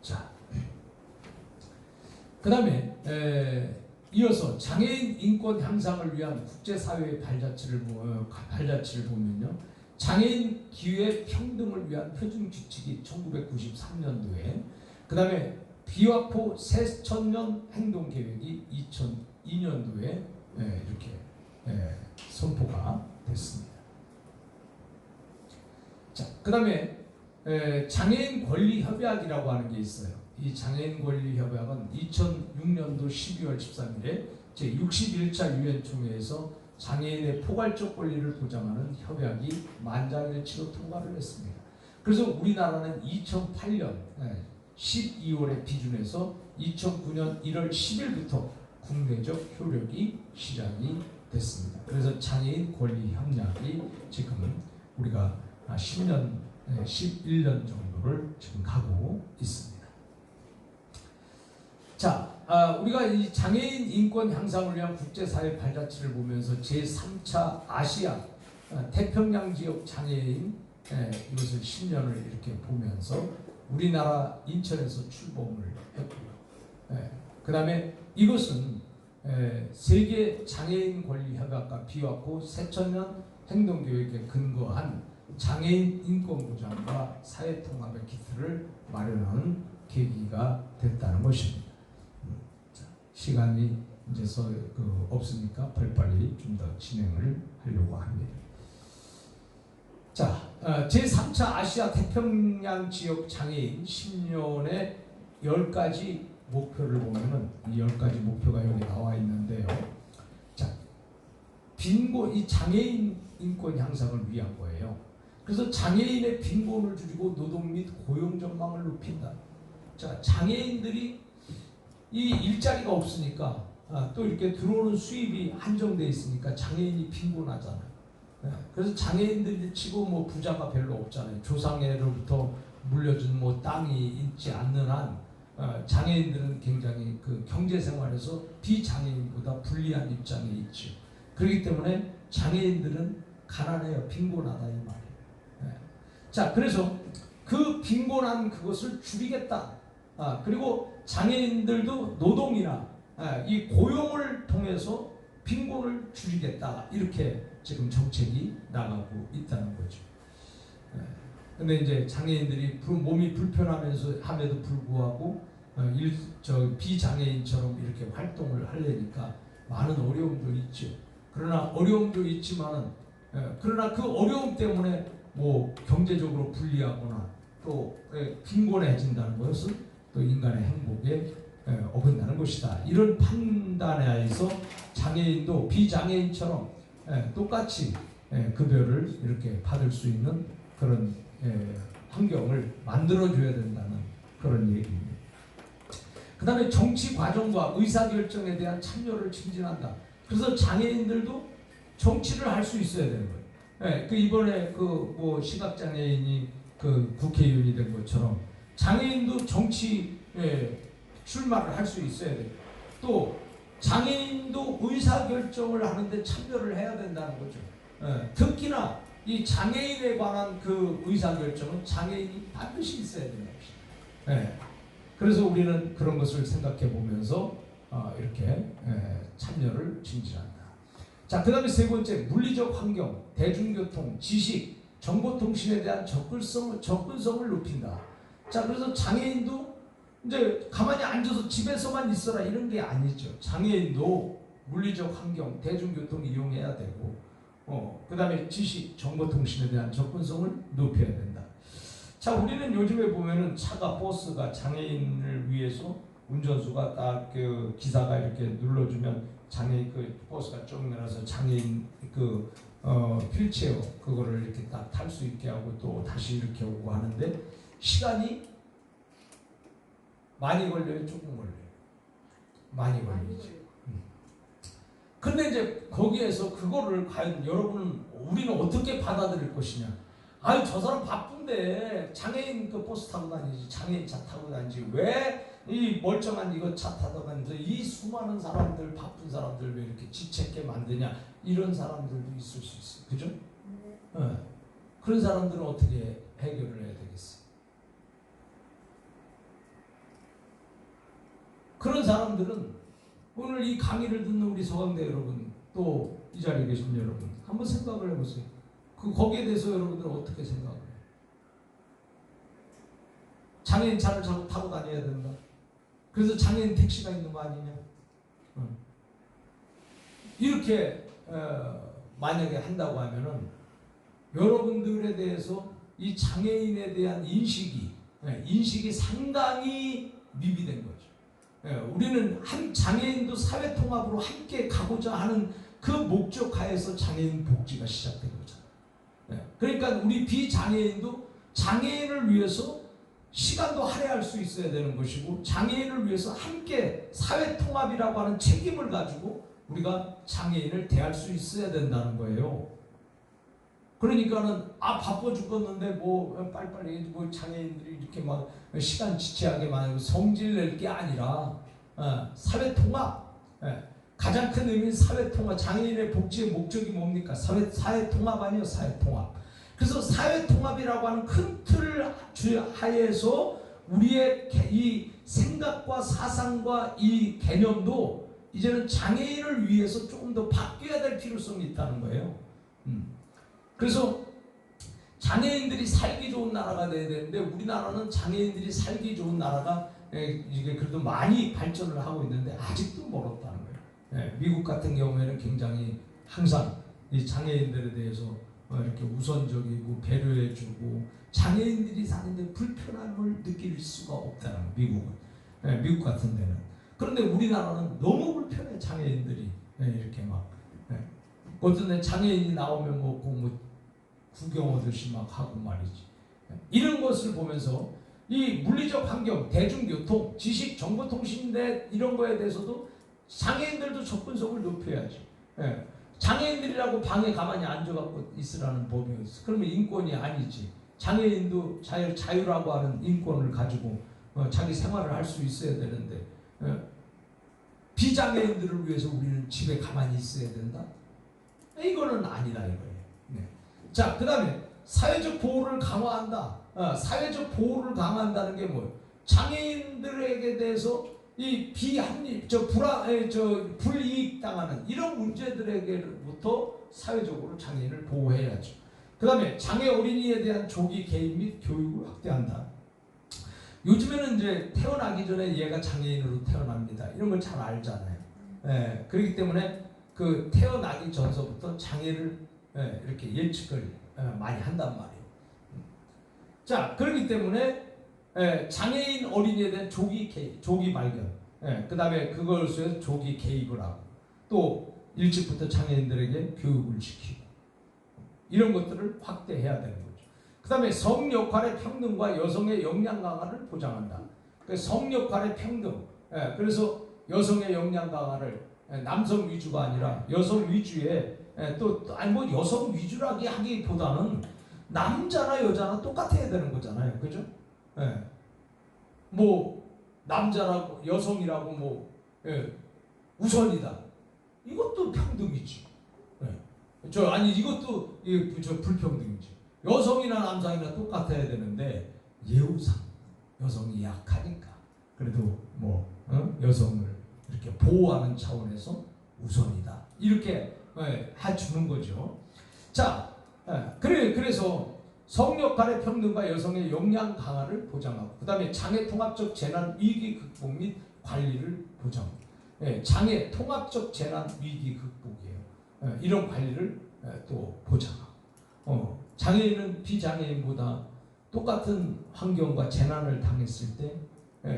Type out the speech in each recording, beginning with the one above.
자, 그 다음에 이어서 장애인 인권 향상을 위한 국제사회의 발자취를 보면요. 장애인 기회 평등을 위한 표준 규칙이 1993년도에, 그 다음에 비와포 새천년 행동 계획이 2002년도에 이렇게 선포가 됐습니다. 자, 그 다음에 장애인 권리 협약이라고 하는 게 있어요. 이 장애인 권리 협약은 2006년도 12월 13일에 제61차 유엔 총회에서 장애인의 포괄적 권리를 보장하는 협약이 만장일치로 통과를 했습니다. 그래서 우리나라는 2008년 12월에 비준해서 2009년 1월 10일부터 국내적 효력이 시작이 됐습니다. 그래서 장애인 권리 협약이 지금은 우리가 10년, 11년 정도를 지금 가고 있습니다. 자, 우리가 이 장애인 인권 향상을 위한 국제사회 발자취를 보면서 제3차 아시아 태평양 지역 장애인 이것을 10년을 이렇게 보면서 우리나라 인천에서 출범을 했고요. 그 다음에 이것은 세계 장애인 권리 협약과 비와포 새천년 행동계획에 근거한 장애인 인권 보장과 사회 통합의 기틀을 마련하는 계기가 됐다는 것입니다. 시간이 이제 없으니까 빨리빨리 좀 더 진행을 하려고 합니다. 자, 제3차 아시아 태평양 지역 장애인 10년의 10가지 목표를 보면은 이 10가지 목표가 여기 나와 있는데요. 자, 이 장애인 인권 향상을 위한 거예요. 그래서 장애인의 빈곤을 줄이고 노동 및 고용 전망을 높인다. 자, 장애인들이 이 일자리가 없으니까 또 이렇게 들어오는 수입이 한정돼 있으니까 장애인이 빈곤하잖아요. 그래서 장애인들이 치고 뭐 부자가 별로 없잖아요. 조상애로부터 물려준 뭐 땅이 있지 않는 한 장애인들은 굉장히 그 경제생활에서 비장애인보다 불리한 입장에 있죠. 그렇기 때문에 장애인들은 가난해요. 빈곤하다 이 말이에요. 자, 그래서 그 빈곤한 그것을 줄이겠다. 그리고 장애인들도 노동이나 이 고용을 통해서 빈곤을 줄이겠다. 이렇게 지금 정책이 나가고 있다는 거죠. 근데 이제 장애인들이 몸이 불편하면서 함에도 불구하고 비장애인처럼 이렇게 활동을 하려니까 많은 어려움도 있죠. 그러나 어려움도 있지만은 그러나 그 어려움 때문에 뭐 경제적으로 불리하거나 또 빈곤해진다는 것은 또 인간의 행복에 어긋나는 것이다. 이런 판단하에서 장애인도 비장애인처럼 똑같이 급여를 이렇게 받을 수 있는 그런 환경을 만들어줘야 된다는 그런 얘기입니다. 그 다음에 정치 과정과 의사결정에 대한 참여를 증진한다. 그래서 장애인들도 정치를 할 수 있어야 되는 거예요. 이번에 뭐 시각장애인이 국회의원이 된 것처럼 장애인도 정치에 출마를 할 수 있어야 돼요. 또 장애인도 의사결정을 하는데 참여를 해야 된다는 거죠. 특히나 이 장애인에 관한 그 의사결정은 장애인이 반드시 있어야 되는 것입니다. 그래서 우리는 그런 것을 생각해 보면서 이렇게 참여를 증진한다. 자, 그 다음에 세 번째, 물리적 환경, 대중교통, 지식, 정보통신에 대한 접근성을 높인다. 자, 그래서 장애인도 이제 가만히 앉아서 집에서만 있어라 이런 게 아니죠. 장애인도 물리적 환경, 대중교통 이용해야 되고, 그 다음에 지식, 정보통신에 대한 접근성을 높여야 된다. 자, 우리는 요즘에 보면은 차가, 버스가 장애인을 위해서 운전수가 딱 기사가 이렇게 눌러주면 장애인 버스가 쭉 내려서 장애인 휠체어 그거를 이렇게 딱 탈 수 있게 하고 또 다시 이렇게 오고 하는데 시간이 많이 걸려요, 조금 걸려요? 많이 걸리죠. 근데 이제 거기에서 그거를 과연 우리는 어떻게 받아들일 것이냐? 아유, 저 사람 바쁜데 장애인 버스 타고 다니지, 장애인 차 타고 다니지, 왜 이 멀쩡한 이거 차 타다 다니면서 이 수많은 사람들, 바쁜 사람들 왜 이렇게 지체게 만드냐? 이런 사람들도 있을 수 있어요. 그죠? 그런 사람들은 어떻게 해결을 해야 되겠어요? 그런 사람들은 오늘 이 강의를 듣는 우리 서강대 여러분, 또 이 자리에 계신 여러분, 한번 생각을 해보세요. 거기에 대해서 여러분들은 어떻게 생각을 해요? 장애인 차를 타고 다녀야 된다. 그래서 장애인 택시가 있는 거 아니냐? 이렇게 만약에 한다고 하면은 여러분들에 대해서 이 장애인에 대한 인식이 상당히 미비된 거죠. 우리는 한 장애인도 사회 통합으로 함께 가고자 하는 그 목적 하에서 장애인 복지가 시작된 거잖아요. 그러니까 우리 비장애인도 장애인을 위해서 시간도 할애할 수 있어야 되는 것이고, 장애인을 위해서 함께 사회 통합이라고 하는 책임을 가지고 우리가 장애인을 대할 수 있어야 된다는 거예요. 그러니까는 바빠 죽겠는데 뭐 빨리빨리 뭐 장애인들이 이렇게 막 시간 지체하게 만들고 성질 낼 게 아니라 사회 통합, 가장 큰 의미는 사회 통합. 장애인의 복지의 목적이 뭡니까? 사회 통합 아니에요, 사회 통합. 그래서 사회 통합이라고 하는 큰 틀을 하에서 우리의 이 생각과 사상과 이 개념도 이제는 장애인을 위해서 조금 더 바뀌어야 될 필요성이 있다는 거예요. 그래서 장애인들이 살기 좋은 나라가 돼야 되는데, 우리나라는 장애인들이 살기 좋은 나라가 이게 그래도 많이 발전을 하고 있는데 아직도 멀었다는 거예요. 미국 같은 경우에는 굉장히 항상 이 장애인들에 대해서 이렇게 우선적이고 배려해주고, 장애인들이 사는데 불편함을 느낄 수가 없다는 거예요, 미국은. 미국 같은 데는. 그런데 우리나라는 너무 불편해, 장애인들이. 이렇게 막 어떤 데 장애인이 나오면 뭐 구경 오듯이 막 하고 말이지. 이런 것을 보면서 이 물리적 환경, 대중교통, 지식, 정보통신대 이런 거에 대해서도 장애인들도 접근성을 높여야지. 장애인들이라고 방에 가만히 앉아갖고 있으라는 법이 있어. 그러면 인권이 아니지. 장애인도 자유라고 하는 인권을 가지고 자기 생활을 할 수 있어야 되는데, 비장애인들을 위해서 우리는 집에 가만히 있어야 된다? 이거는 아니다 이거예요. 자, 그 다음에 사회적 보호를 강화한다. 사회적 보호를 강화한다는 게 뭐예요? 장애인들에게 대해서 이 불이익 당하는 이런 문제들에게부터 사회적으로 장애인을 보호해야죠. 그 다음에 장애 어린이에 대한 조기 개입 및 교육을 확대한다. 요즘에는 이제 태어나기 전에 얘가 장애인으로 태어납니다. 이런 걸 잘 알잖아요. 그렇기 때문에 그 태어나기 전서부터 장애를 이렇게 예측을 많이 한단 말이에요. 자, 그렇기 때문에 장애인 어린이에 대한 조기 개입, 조기 발견, 그 다음에 그걸 위해서 조기 개입을 하고, 또 일찍부터 장애인들에게 교육을 시키고, 이런 것들을 확대해야 되는 거죠. 그 다음에 성 역할의 평등과 여성의 역량 강화를 보장한다. 성 역할의 평등, 그래서 여성의 역량 강화를 남성 위주가 아니라 여성 위주의, 뭐 여성 위주라기 하기보다는 남자나 여자나 똑같아야 되는 거잖아요, 그죠? 뭐 남자라고 여성이라고 뭐 우선이다. 이것도 평등이지. 이것도 불평등이지. 여성이나 남성이나 똑같아야 되는데 예우상 여성이 약하니까 그래도 뭐 여성을 이렇게 보호하는 차원에서 우선이다. 이렇게 해주는 거죠. 자, 그래서 성 역할의 평등과 여성의 역량 강화를 보장하고, 그 다음에 장애 통합적 재난 위기 극복 및 관리를 보장하고, 장애 통합적 재난 위기 극복이에요. 이런 관리를 또 보장하고, 장애인은 비장애인보다 똑같은 환경과 재난을 당했을 때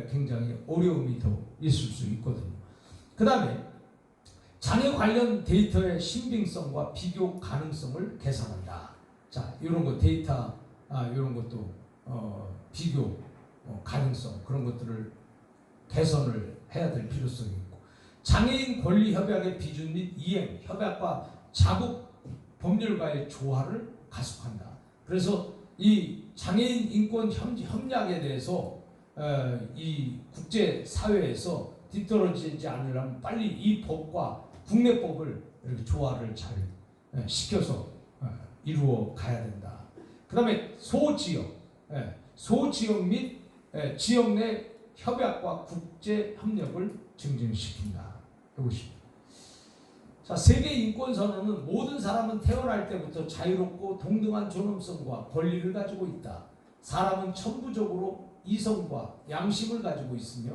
굉장히 어려움이 더 있을 수 있거든요. 그 다음에 장애 관련 데이터의 신빙성과 비교 가능성을 개선한다. 자, 이런 거 데이터, 이런 것도 비교 가능성, 그런 것들을 개선을 해야 될 필요성이 있고, 장애인 권리 협약의 비준 및 이행, 협약과 자국 법률과의 조화를 가속한다. 그래서 이 장애인 인권 협약에 대해서 이 국제 사회에서 뒤떨어지지 않으려면 빨리 이 법과 국내법을 이렇게 조화를 잘 시켜서 이루어 가야 된다. 그 다음에 소지역 및 지역 내 협약과 국제 협력을 증진시킨다. 이것입니다. 자, 세계 인권 선언은 모든 사람은 태어날 때부터 자유롭고 동등한 존엄성과 권리를 가지고 있다. 사람은 천부적으로 이성과 양심을 가지고 있으며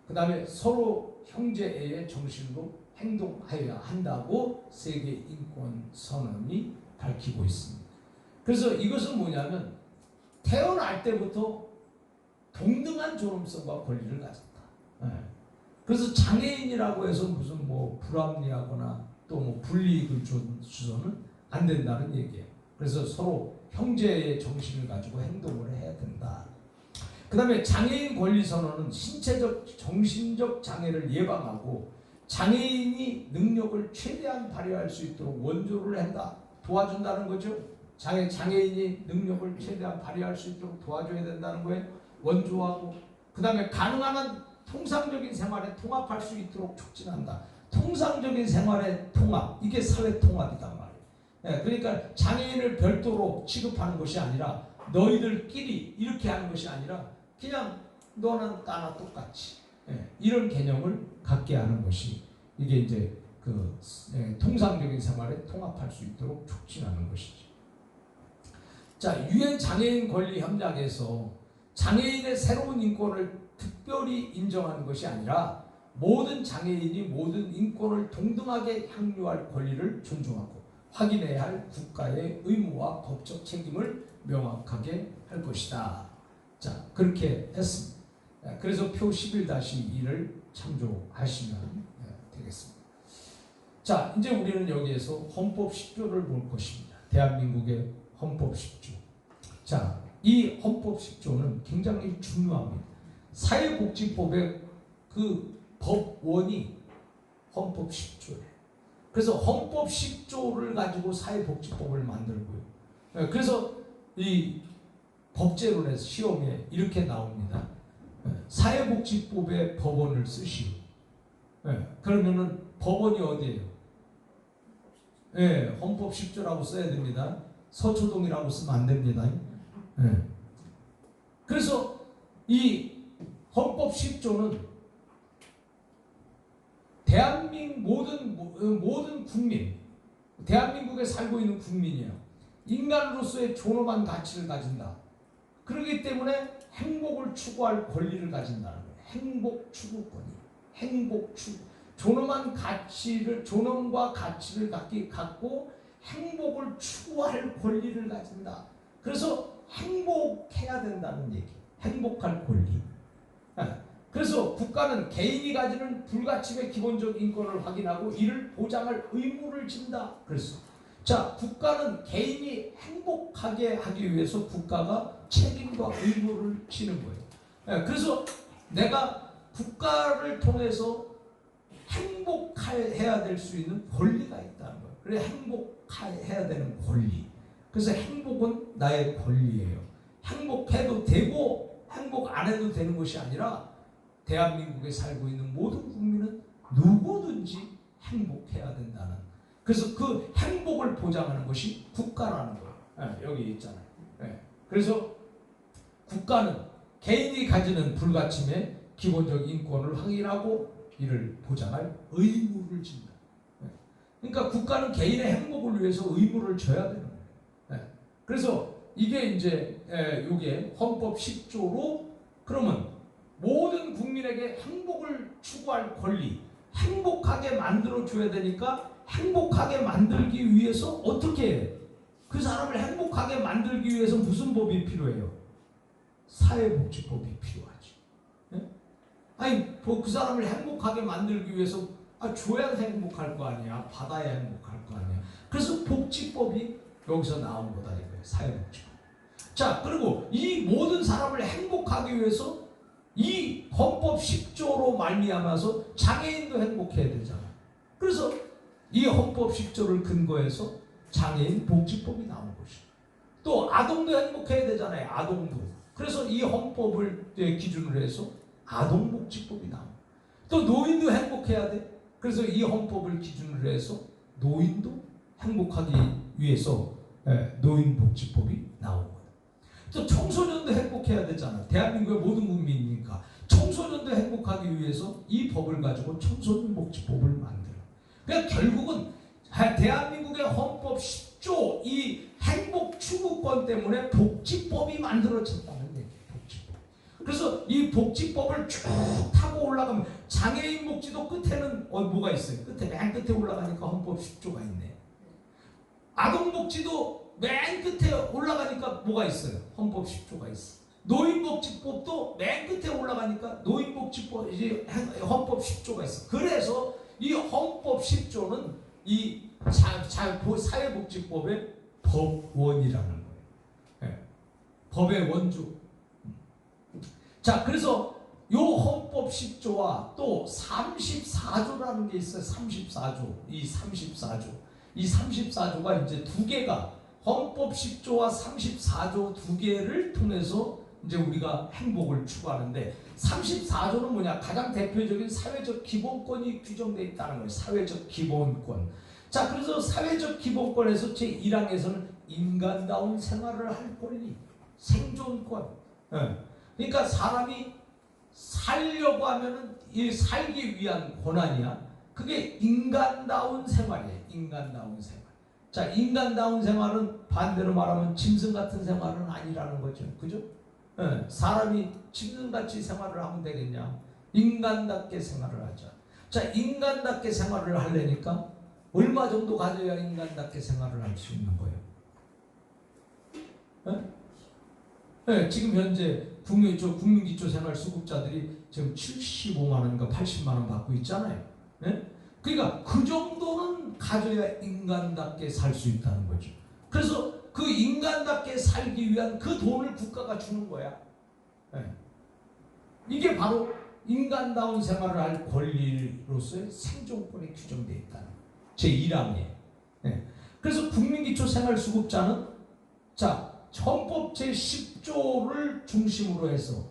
그 다음에 서로 형제의 정신으로 행동하여야 한다고 세계 인권 선언이 밝히고 있습니다. 그래서 이것은 뭐냐면 태어날 때부터 동등한 존엄성과 권리를 가졌다. 그래서 장애인이라고 해서 무슨 뭐 불합리하거나 또 뭐 불이익을 주서는 안 된다는 얘기예요. 그래서 서로 형제의 정신을 가지고 행동을 해야 된다. 그 다음에 장애인 권리 선언은 신체적, 정신적 장애를 예방하고 장애인이 능력을 최대한 발휘할 수 있도록 원조를 한다. 도와준다는 거죠. 장애인이 능력을 최대한 발휘할 수 있도록 도와줘야 된다는 거예요. 원조하고 그 다음에 가능한 한 통상적인 생활에 통합할 수 있도록 촉진한다. 통상적인 생활의 통합, 이게 사회 통합이단 말이에요. 그러니까 장애인을 별도로 취급하는 것이 아니라 너희들끼리 이렇게 하는 것이 아니라 그냥 너는 나나 똑같이 이런 개념을 갖게 하는 것이 이게 이제 그 통상적인 생활에 통합할 수 있도록 촉진하는 것이죠. 자, 유엔 장애인 권리 협약에서 장애인의 새로운 인권을 특별히 인정하는 것이 아니라 모든 장애인이 모든 인권을 동등하게 향유할 권리를 존중하고 확인해야 할 국가의 의무와 법적 책임을 명확하게 할 것이다. 자, 그렇게 했습니다. 그래서 표 11-2를 참조하시면 되겠습니다. 자, 이제 우리는 여기에서 헌법 10조를 볼 것입니다. 대한민국의 헌법 10조. 자, 이 헌법 10조는 굉장히 중요합니다. 사회복지법의 그 법원이 헌법 10조예요. 그래서 헌법 10조를 가지고 사회복지법을 만들고요. 그래서 이 법제론에서 시험에 이렇게 나옵니다. 사회복지법의 법원을 쓰시오. 그러면은 법원이 어디예요? 헌법 10조라고 써야 됩니다. 서초동이라고 쓰면 안 됩니다. 그래서 이 헌법 10조는 대한민국 모든 국민, 대한민국에 살고 있는 국민이야. 인간으로서의 존엄한 가치를 가진다. 그렇기 때문에 행복을 추구할 권리를 가진다는 거예요. 행복 추구권이. 행복 추구. 존엄한 가치를, 존엄과 가치를 갖고 행복을 추구할 권리를 가진다. 그래서 행복해야 된다는 얘기. 행복할 권리. 그래서 국가는 개인이 가지는 불가침의 기본적 인권을 확인하고 이를 보장할 의무를 진다. 그래서 자, 국가는 개인이 행복하게 하기 위해서 국가가 책임과 의무를 지는 거예요. 그래서 내가 국가를 통해서 행복해야 될 수 있는 권리가 있다는 거예요. 그래, 행복해야 되는 권리. 그래서 행복은 나의 권리예요. 행복해도 되고 행복 안 해도 되는 것이 아니라 대한민국에 살고 있는 모든 국민은 누구든지 행복해야 된다는. 그래서 그 행복을 보장하는 것이 국가라는 거예요. 여기 있잖아요. 그래서 국가는 개인이 가지는 불가침의 기본적 인권을 확인하고 이를 보장할 의무를 진다. 그러니까 국가는 개인의 행복을 위해서 의무를 져야 되는 거예요. 그래서 이게 이제 이게 헌법 10조로 그러면 모든 국민에게 행복을 추구할 권리, 행복하게 만들어줘야 되니까 행복하게 만들기 위해서 어떻게 해요? 그 사람을 행복하게 만들기 위해서 무슨 법이 필요해요? 사회복지법이 필요하죠. 아니, 그 사람을 행복하게 만들기 위해서 줘야 행복할 거 아니야. 받아야 행복할 거 아니야. 그래서 복지법이 여기서 나온 거다 이거예요. 사회복지법. 자, 그리고 이 모든 사람을 행복하기 위해서 이 헌법 10조로 말미암아서 장애인도 행복해야 되잖아요. 그래서 이 헌법 10조를 근거해서 장애인 복지법이 나온 것이죠. 또 아동도 행복해야 되잖아요. 아동도. 그래서 이 헌법을 기준으로 해서 아동복지법이 나온 거예요. 또 노인도 행복해야 돼. 그래서 이 헌법을 기준으로 해서 노인도 행복하기 위해서 노인복지법이 나온 거예요. 또 청소년도 행복해야 되잖아. 대한민국의 모든 국민이니까 청소년도 행복하기 위해서 이 법을 가지고 청소년 복지법을 만들어. 그러니까 결국은 대한민국의 헌법 10조 이 행복 추구권 때문에 복지법이 만들어졌다는 얘기예요. 복지법. 그래서 이 복지법을 쭉 타고 올라가면 장애인 복지도 끝에는 뭐가 있어요? 맨 끝에 올라가니까 헌법 10조가 있네. 아동 복지도 맨 끝에 올라가니까 뭐가 있어요? 헌법 10조가 있어. 노인복지법도 맨 끝에 올라가니까 노인복지법 이제 헌법 10조가 있어. 그래서 이 헌법 10조는 이 사회복지법의 법원이라는 거예요. 네. 법의 원조. 자, 그래서 요 헌법 10조와 또 34조라는 게 있어요. 34조. 이 34조가 이제 두 개가 헌법 10조와 34조 두 개를 통해서 이제 우리가 행복을 추구하는데 34조는 뭐냐? 가장 대표적인 사회적 기본권이 규정되어 있다는 거예요. 사회적 기본권. 자, 그래서 사회적 기본권에서 제1항에서는 인간다운 생활을 할 권리, 생존권. 그러니까 사람이 살려고 하면은 이 살기 위한 권한이야. 그게 인간다운 생활이에요. 인간다운 생활. 자, 인간다운 생활은 반대로 말하면 짐승 같은 생활은 아니라는 거죠. 그죠? 사람이 짐승같이 생활을 하면 되겠냐? 인간답게 생활을 하자. 자, 인간답게 생활을 하려니까 얼마 정도 가져야 인간답게 생활을 할 수 있는 거예요? 지금 현재 국민기초생활수급자들이 지금 75만 원인가 80만 원 받고 있잖아요. 그러니까 그 정도는 가져야 인간답게 살 수 있다는 거죠. 그래서 그 인간답게 살기 위한 그 돈을 국가가 주는 거야. 이게 바로 인간다운 생활을 할 권리로서의 생존권에 규정되어 있다는 거예요. 제1항에. 그래서 국민기초생활수급자는 자, 헌법 제10조를 중심으로 해서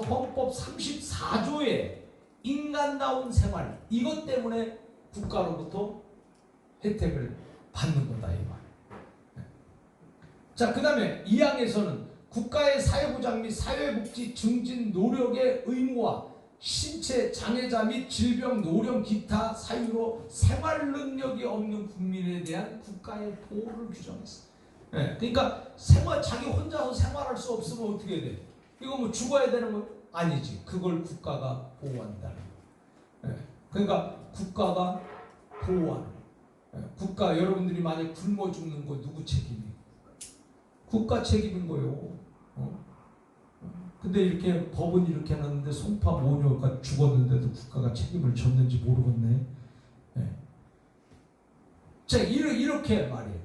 헌법 34조에 인간다운 생활, 이것 때문에 국가로부터 혜택을 받는 거다 이 말이에요. 자, 그 다음에 2항에서는 국가의 사회보장 및 사회복지 증진 노력의 의무와 신체 장애자 및 질병, 노령, 기타 사유로 생활 능력이 없는 국민에 대한 국가의 보호를 규정했어. 그러니까 자기 혼자서 생활할 수 없으면 어떻게 돼? 이거 뭐 죽어야 되는 거 아니지. 그걸 국가가 보호한다는 거예요. 그러니까 국가가 보호하는 거예요. 국가, 여러분들이 만약 굶어 죽는 거 누구 책임이에요? 국가 책임인 거예요. 근데 이렇게 법은 이렇게 해놨는데 송파 모녀가 죽었는데도 국가가 책임을 졌는지 모르겠네. 자, 이렇게 말이에요.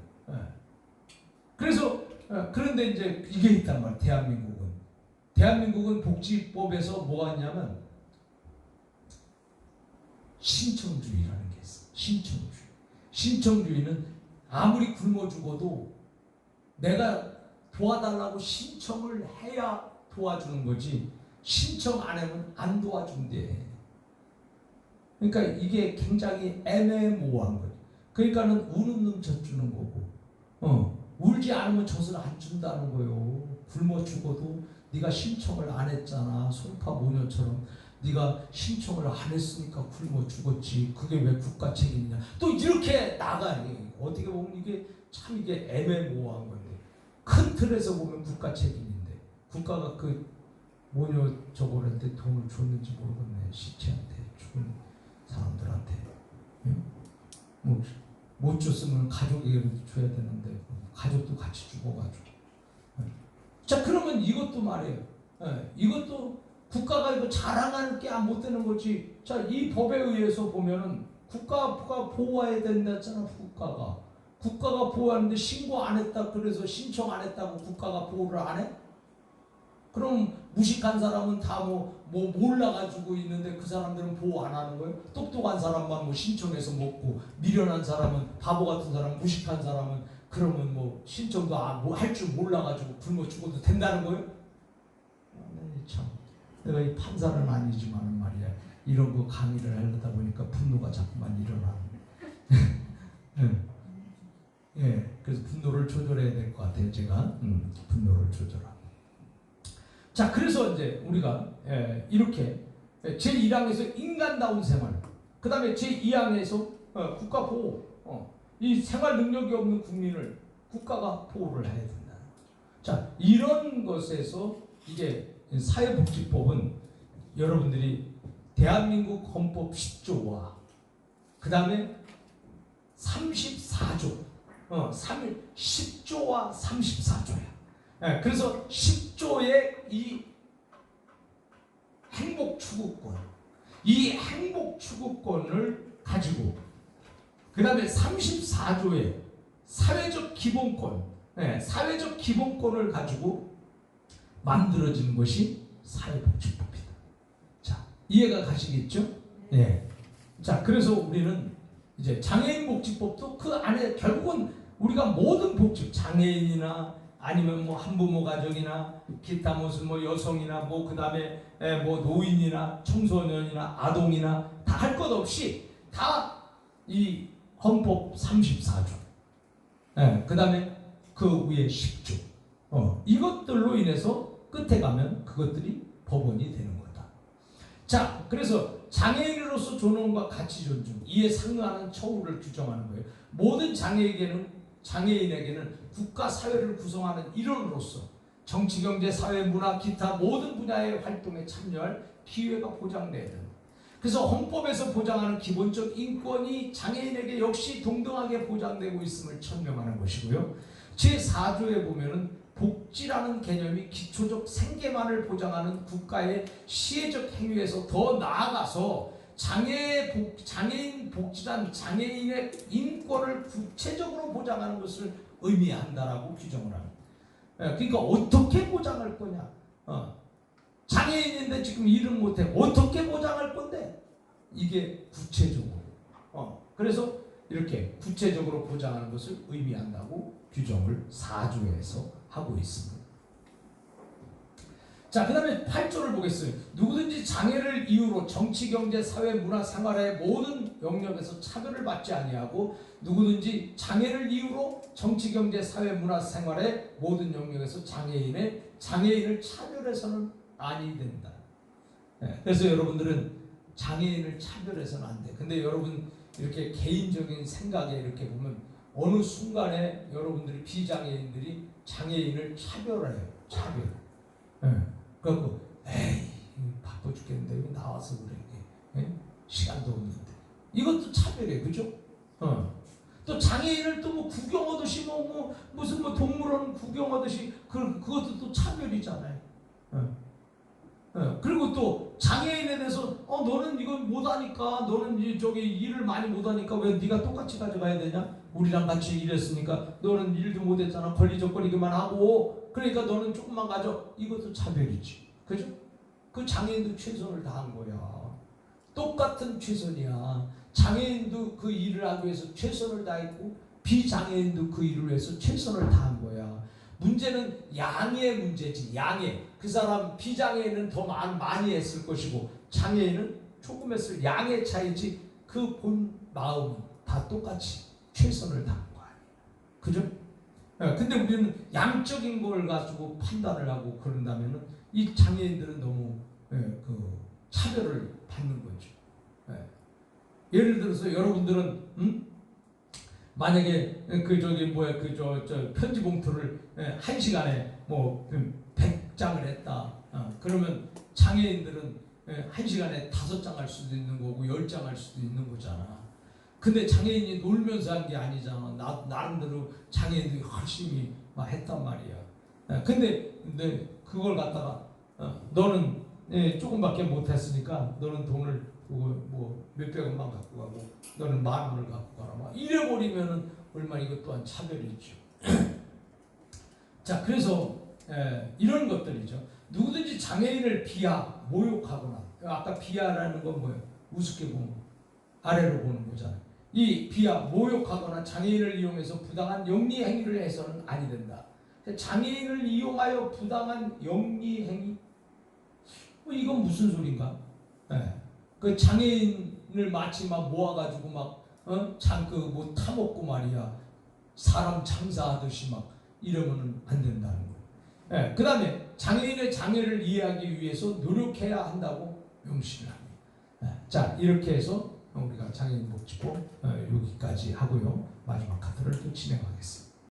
그래서 그런데 이제 이게 있단 말이에요. 대한민국은 복지법에서 뭐가 있냐면 신청주의라는 게 있어. 신청주의는 아무리 굶어 죽어도 내가 도와달라고 신청을 해야 도와주는 거지, 신청 안 하면 안 도와준대. 그러니까 이게 굉장히 애매모호한 거예요. 그러니까는 우는 놈 젖주는 거고, 울지 않으면 젖을 안 준다는 거예요. 굶어 죽어도 네가 신청을 안 했잖아. 송파 모녀처럼 네가 신청을 안 했으니까 굶어 죽었지. 그게 왜 국가 책임이냐. 또 이렇게 나가니 어떻게 보면 이게 참 이게 애매모호한 건데, 큰 틀에서 보면 국가 책임인데 국가가 그 모녀 저거한테 돈을 줬는지 모르겠네. 시체한테, 죽은 사람들한테. 뭐 못 줬으면 가족에게도 줘야 되는데 가족도 같이 죽어가지고. 자, 그러면 이것도 말이에요. 이것도 국가가 이거 자랑할 게 못 되는 거지. 자, 이 법에 의해서 보면은 국가가 보호해야 된다잖아. 국가가 보호하는데 신고 안 했다, 그래서 신청 안 했다고 국가가 보호를 안 해? 그럼 무식한 사람은 다 뭐 몰라가지고 있는데 그 사람들은 보호 안 하는 거예요? 똑똑한 사람만 뭐 신청해서 먹고, 미련한 사람은, 바보 같은 사람, 무식한 사람은 그러면 뭐 신청도 할 줄 몰라가지고 굶어 죽어도 된다는 거예요? 참, 내가 이 판사는 아니지만 말이야, 이런 거 강의를 하려다 보니까 분노가 자꾸만 일어나는. 그래서 분노를 조절해야 될 것 같아요. 제가 분노를 조절하고. 자, 그래서 이제 우리가 이렇게 제1항에서 인간다운 생활, 그 다음에 제2항에서 국가보호, 이 생활 능력이 없는 국민을 국가가 보호를 해야 된다. 자, 이런 것에서 이게 사회복지법은 여러분들이 대한민국 헌법 10조와 그 다음에 34조, 10조와 34조야. 그래서 10조의 이 행복 추구권, 이 행복 추구권을 가지고 그 다음에 34조의 사회적 기본권, 사회적 기본권을 가지고 만들어진 것이 사회복지법이다. 자, 이해가 가시겠죠? 네. 자, 그래서 우리는 이제 장애인복지법도 그 안에 결국은 우리가 모든 복지, 장애인이나 아니면 뭐 한부모 가정이나 기타 무슨 뭐 여성이나 뭐 그다음에 뭐 노인이나 청소년이나 아동이나 다 할 것 없이 다 이 헌법 34조, 그다음에 그 위에 10조, 이것들로 인해서 끝에 가면 그것들이 법원이 되는 거다. 자, 그래서 장애인으로서 존엄과 가치 존중, 이에 상응하는 처우를 규정하는 거예요. 모든 장애인에게는 국가 사회를 구성하는 일원으로서 정치, 경제, 사회, 문화, 기타 모든 분야의 활동에 참여할 기회가 보장돼야 된다. 그래서 헌법에서 보장하는 기본적 인권이 장애인에게 역시 동등하게 보장되고 있음을 천명하는 것이고요. 제4조에 보면은 복지라는 개념이 기초적 생계만을 보장하는 국가의 시혜적 행위에서 더 나아가서 장애인 복지란 장애인의 인권을 구체적으로 보장하는 것을 의미한다라고 규정을 합니다. 그러니까 어떻게 보장할 거냐? 장애인인데 지금 일을 못해 어떻게 보장할 건데? 이게 구체적으로. 그래서 이렇게 구체적으로 보장하는 것을 의미한다고 규정을 4조에서 하고 있습니다. 자, 그 다음에 8조를 보겠어요. 누구든지 장애를 이유로 정치, 경제, 사회, 문화, 생활의 모든 영역에서 차별을 받지 아니하고 누구든지 장애를 이유로 정치, 경제, 사회, 문화, 생활의 모든 영역에서 장애인을 차별해서는 아니 된다. 그래서 여러분들은 장애인을 차별해서는 안 돼. 근데 여러분 이렇게 개인적인 생각에 이렇게 보면 어느 순간에 여러분들이 비장애인들이 장애인을 차별해요. 차별. 그래갖고 에이 바빠 죽겠는데 왜 나와서 그래. 시간도 없는데. 이것도 차별이에요. 그죠? 또 장애인을 또 뭐 구경하듯이 무슨 동물원 구경하듯이 그것도 또 차별이잖아요. 그리고 또 장애인에 대해서 너는 이거 못하니까 너는 저기 일을 많이 못하니까 왜 네가 똑같이 가져가야 되냐? 우리랑 같이 일했으니까 너는 일도 못했잖아. 걸리적거리기만 하고 그러니까 너는 조금만 가져. 이것도 차별이지. 그죠? 그 장애인도 최선을 다한 거야. 똑같은 최선이야. 장애인도 그 일을 하기 위해서 최선을 다했고 비장애인도 그 일을 위해서 최선을 다한 거야. 문제는 양의 문제지. 양의. 그 사람 비장애인은 더 많이 했을 것이고 장애인은 조금 했을 양의 차이지 그 본 마음은 다 똑같이 최선을 다한 거 아니에요. 그죠? 근데 우리는 양적인 걸 가지고 판단을 하고 그런다면은 이 장애인들은 너무 그 차별을 받는 거죠. 예를 들어서 여러분들은 만약에 저 편지 봉투를 1시간에 뭐 100장을 했다. 그러면 장애인들은 1시간에 5장 할 수도 있는 거고 10장 할 수도 있는 거잖아. 근데 장애인이 놀면서 한 게 아니잖아. 나름대로 장애인들이 열심히 막 했단 말이야. 근데 그걸 갖다가 너는 조금밖에 못했으니까 너는 돈을 뭐 몇백원만 갖고 가고 너는 10,000원을 갖고 가라. 막 이래버리면은 얼마나 이것 또한 차별이죠. 자, 그래서 이런 것들이죠. 누구든지 장애인을 비하, 모욕하거나 아까 비하라는 건 뭐예요? 우습게 보는 거, 아래로 보는 거잖아요. 이 비하, 모욕하거나 장애인을 이용해서 부당한 영리 행위를 해서는 아니 된다. 장애인을 이용하여 부당한 영리 행위? 이건 무슨 소린가? 그 장애인을 마치 막 모아가지고 막 뭐 타먹고 말이야. 사람 장사하듯이 막 이러면은 안 된다는 거예요. 그 다음에 장애인의 장애를 이해하기 위해서 노력해야 한다고 명시를 합니다. 자, 이렇게 해서 우리가 장애인 복지법 여기까지 하고요. 마지막 카드를 또 진행하겠습니다.